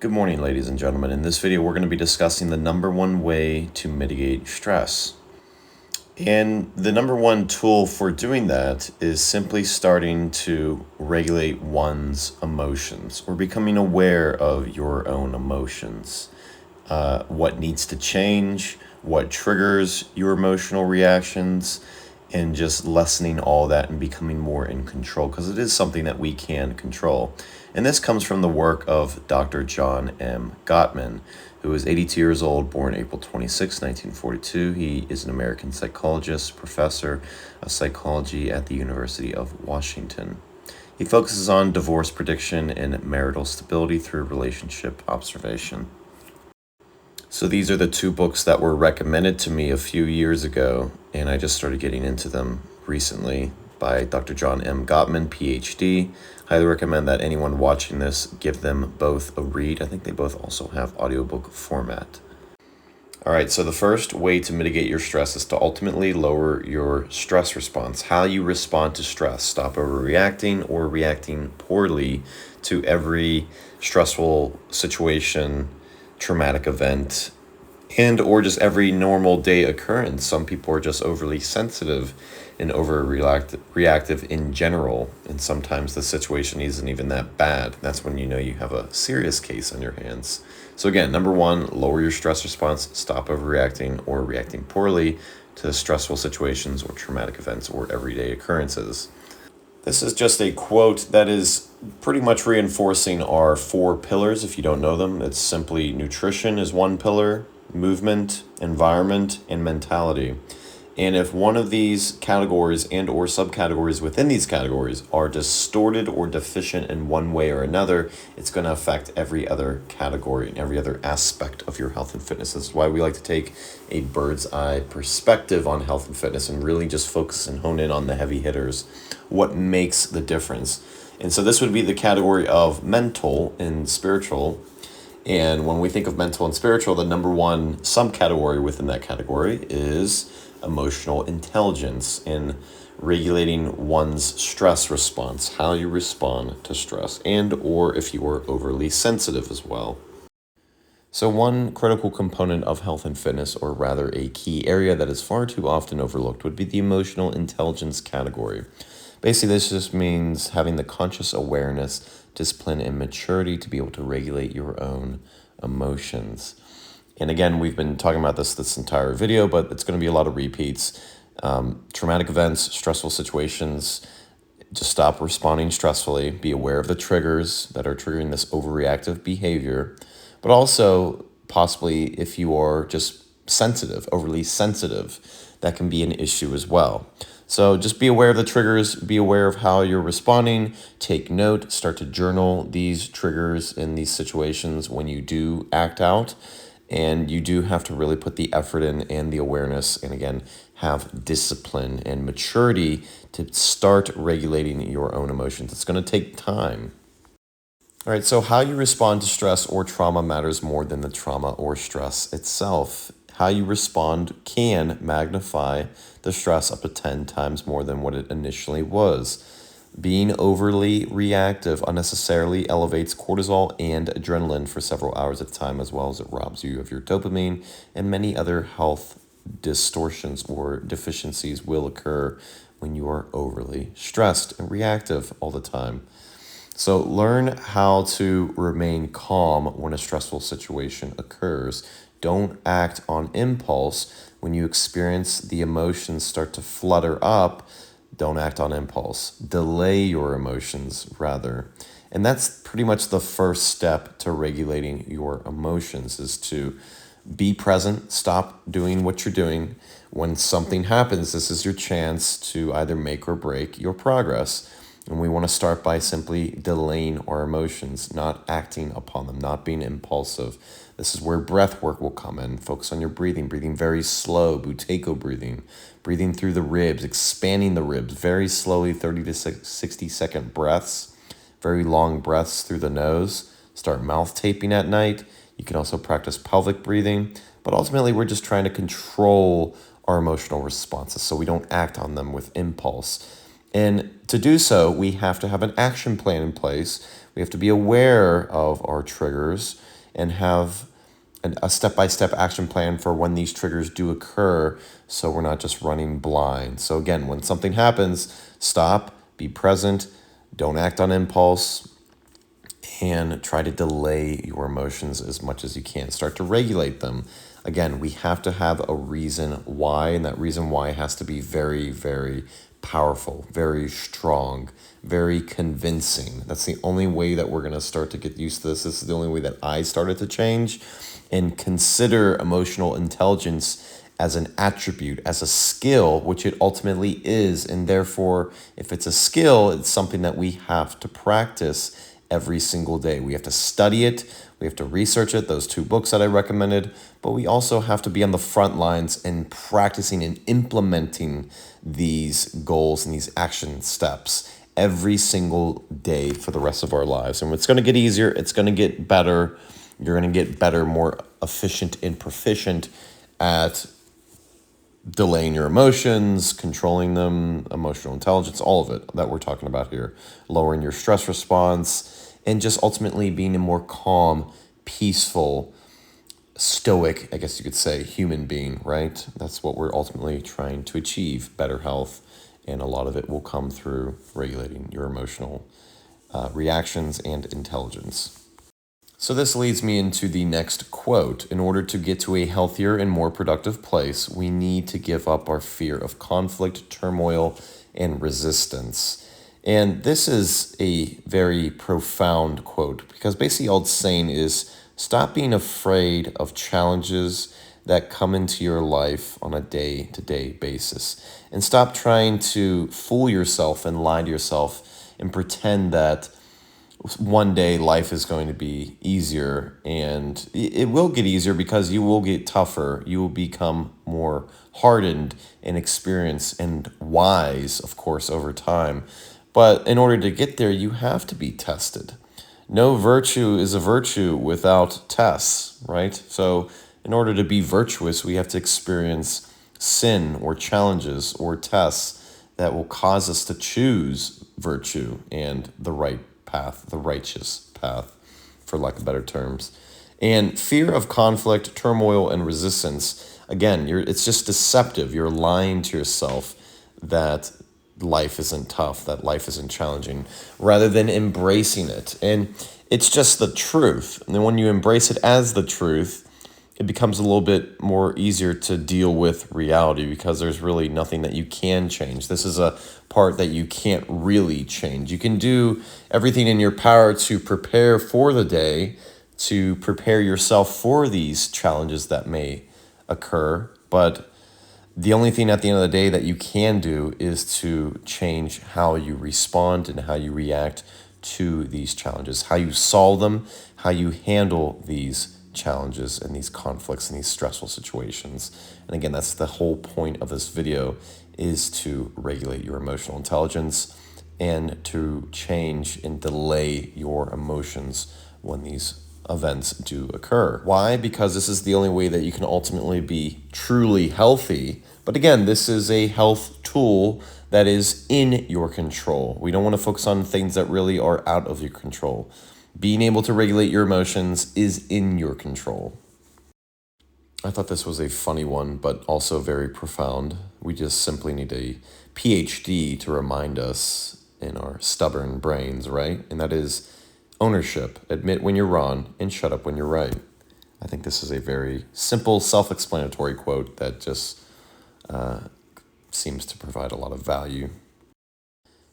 Good morning, ladies and gentlemen. In this video, we're going to be discussing the number one way to mitigate stress. And the number one tool for doing that is simply starting to regulate one's emotions or becoming aware of your own emotions. What needs to change, what triggers your emotional reactions, and just lessening all that and becoming more in control, because it is something that we can control. And this comes from the work of Dr. John M. Gottman, who is 82 years old, born April 26, 1942. He is an American psychologist, professor of psychology at the University of Washington. He focuses on divorce prediction and marital stability through relationship observation. So these are the two books that were recommended to me a few years ago, and I just started getting into them recently, by Dr. John M. Gottman, PhD. Highly recommend that anyone watching this give them both a read. I think they both also have audiobook format. All right, so the first way to mitigate your stress is to ultimately lower your stress response. How you respond to stress. Stop overreacting or reacting poorly to every stressful situation, traumatic event, and or just every normal day occurrence. Some people are just overly sensitive and reactive in general, and sometimes the situation isn't even that bad. That's when you know you have a serious case on your hands. So again, number one, lower your stress response. Stop overreacting or reacting poorly to stressful situations or traumatic events or everyday occurrences. This is just a quote that is pretty much reinforcing our four pillars. If you don't know them, it's simply nutrition is one pillar, movement, environment, and mentality. And if one of these categories and or subcategories within these categories are distorted or deficient in one way or another, it's going to affect every other category and every other aspect of your health and fitness. This is why we like to take a bird's eye perspective on health and fitness and really just focus and hone in on the heavy hitters, what makes the difference. And so this would be the category of mental and spiritual. And when we think of mental and spiritual, the number one subcategory within that category is emotional intelligence in regulating one's stress response, how you respond to stress, and or if you are overly sensitive as well. So one critical component of health and fitness, or rather a key area that is far too often overlooked, would be the emotional intelligence category. Basically, this just means having the conscious awareness, discipline, and maturity to be able to regulate your own emotions. And again, we've been talking about this entire video, but it's going to be a lot of repeats. Traumatic events, stressful situations, just stop responding stressfully. Be aware of the triggers that are triggering this overreactive behavior. But also, possibly, if you are just sensitive, overly sensitive, that can be an issue as well. So just be aware of the triggers, be aware of how you're responding, take note, start to journal these triggers in these situations when you do act out. And you do have to really put the effort in and the awareness, and again, have discipline and maturity to start regulating your own emotions. It's going to take time. All right, so how you respond to stress or trauma matters more than the trauma or stress itself. How you respond can magnify the stress up to 10 times more than what it initially was. Being overly reactive unnecessarily elevates cortisol and adrenaline for several hours at a time, as well as it robs you of your dopamine, and many other health distortions or deficiencies will occur when you are overly stressed and reactive all the time. So learn how to remain calm when a stressful situation occurs. Don't act on impulse. When you experience the emotions start to flutter up, don't act on impulse. Delay your emotions, rather. And that's pretty much the first step to regulating your emotions, is to be present, stop doing what you're doing. When something happens, this is your chance to either make or break your progress. And we want to start by simply delaying our emotions, not acting upon them, not being impulsive. This is where breath work will come in. Focus on your breathing very slow, Buteyko breathing through the ribs, expanding the ribs very slowly, 30 to 60 second breaths, very long breaths through the nose. Start mouth taping at night. You can also practice pelvic breathing, but ultimately we're just trying to control our emotional responses so we don't act on them with impulse. And to do so, we have to have an action plan in place. We have to be aware of our triggers and have a step-by-step action plan for when these triggers do occur, so we're not just running blind. So again, when something happens, stop, be present, don't act on impulse, and try to delay your emotions as much as you can. Start to regulate them. Again, we have to have a reason why, and that reason why has to be very, very powerful, very strong, very convincing. That's the only way that we're going to start to get used to this. This is the only way that I started to change and consider emotional intelligence as an attribute, as a skill, which it ultimately is. And therefore, if it's a skill, it's something that we have to practice every single day. We have to study it, we have to research it, those 2 books that I recommended, but we also have to be on the front lines and practicing and implementing these goals and these action steps every single day for the rest of our lives. And it's going to get easier, it's going to get better. You're going to get better, more efficient and proficient at delaying your emotions, controlling them, emotional intelligence, all of it that we're talking about here, lowering your stress response, and just ultimately being a more calm, peaceful, stoic, I guess you could say, human being, right? That's what we're ultimately trying to achieve, better health, and a lot of it will come through regulating your emotional reactions and intelligence. So this leads me into the next quote. In order to get to a healthier and more productive place, we need to give up our fear of conflict, turmoil, and resistance. And this is a very profound quote because basically all it's saying is stop being afraid of challenges that come into your life on a day-to-day basis. And stop trying to fool yourself and lie to yourself and pretend that one day life is going to be easier, and it will get easier because you will get tougher. You will become more hardened and experienced and wise, of course, over time. But in order to get there, you have to be tested. No virtue is a virtue without tests, right? So in order to be virtuous, we have to experience sin or challenges or tests that will cause us to choose virtue and the right path, the righteous path, for lack of better terms. And fear of conflict, turmoil, and resistance, again, it's just deceptive. You're lying to yourself that life isn't tough, that life isn't challenging, rather than embracing it. And it's just the truth. And then when you embrace it as the truth, it becomes a little bit more easier to deal with reality because there's really nothing that you can change. This is a part that you can't really change. You can do everything in your power to prepare for the day, to prepare yourself for these challenges that may occur. But the only thing at the end of the day that you can do is to change how you respond and how you react to these challenges, how you solve them, how you handle these challenges and these conflicts and these stressful situations. And again, that's the whole point of this video, is to regulate your emotional intelligence and to change and delay your emotions when these events do occur. Why? Because this is the only way that you can ultimately be truly healthy. But again, this is a health tool that is in your control. We don't want to focus on things that really are out of your control. Being able to regulate your emotions is in your control. I thought this was a funny one, but also very profound. We just simply need a PhD to remind us in our stubborn brains, right? And that is ownership. Admit when you're wrong and shut up when you're right. I think this is a very simple, self-explanatory quote that just seems to provide a lot of value.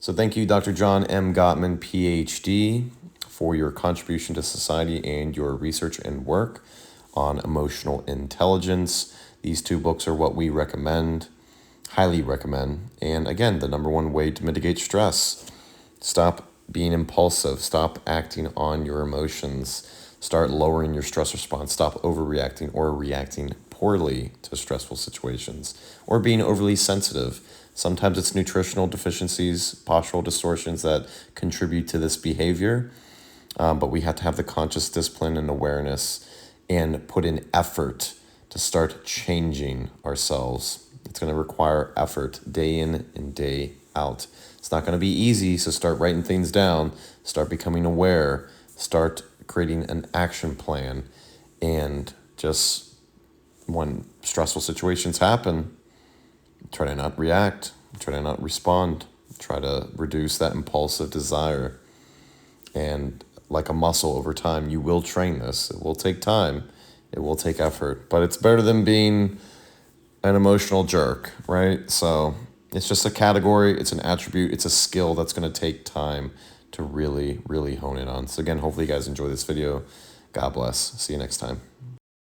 So thank you, Dr. John M. Gottman, PhD, for your contribution to society and your research and work on emotional intelligence. These 2 books are what we recommend, highly recommend. And again, the number one way to mitigate stress. Stop being impulsive. Stop acting on your emotions. Start lowering your stress response. Stop overreacting or reacting poorly to stressful situations or being overly sensitive. Sometimes it's nutritional deficiencies, postural distortions that contribute to this behavior. But we have to have the conscious discipline and awareness and put in effort to start changing ourselves. It's going to require effort day in and day out. It's not going to be easy, so start writing things down, start becoming aware, start creating an action plan, and just when stressful situations happen, try to not react, try to not respond, try to reduce that impulsive desire. And like a muscle over time, you will train this. It will take time, it will take effort, but it's better than being an emotional jerk, right? So it's just a category, it's an attribute, it's a skill that's going to take time to really, really hone in on. So again, hopefully you guys enjoy this video. God bless. See you next time.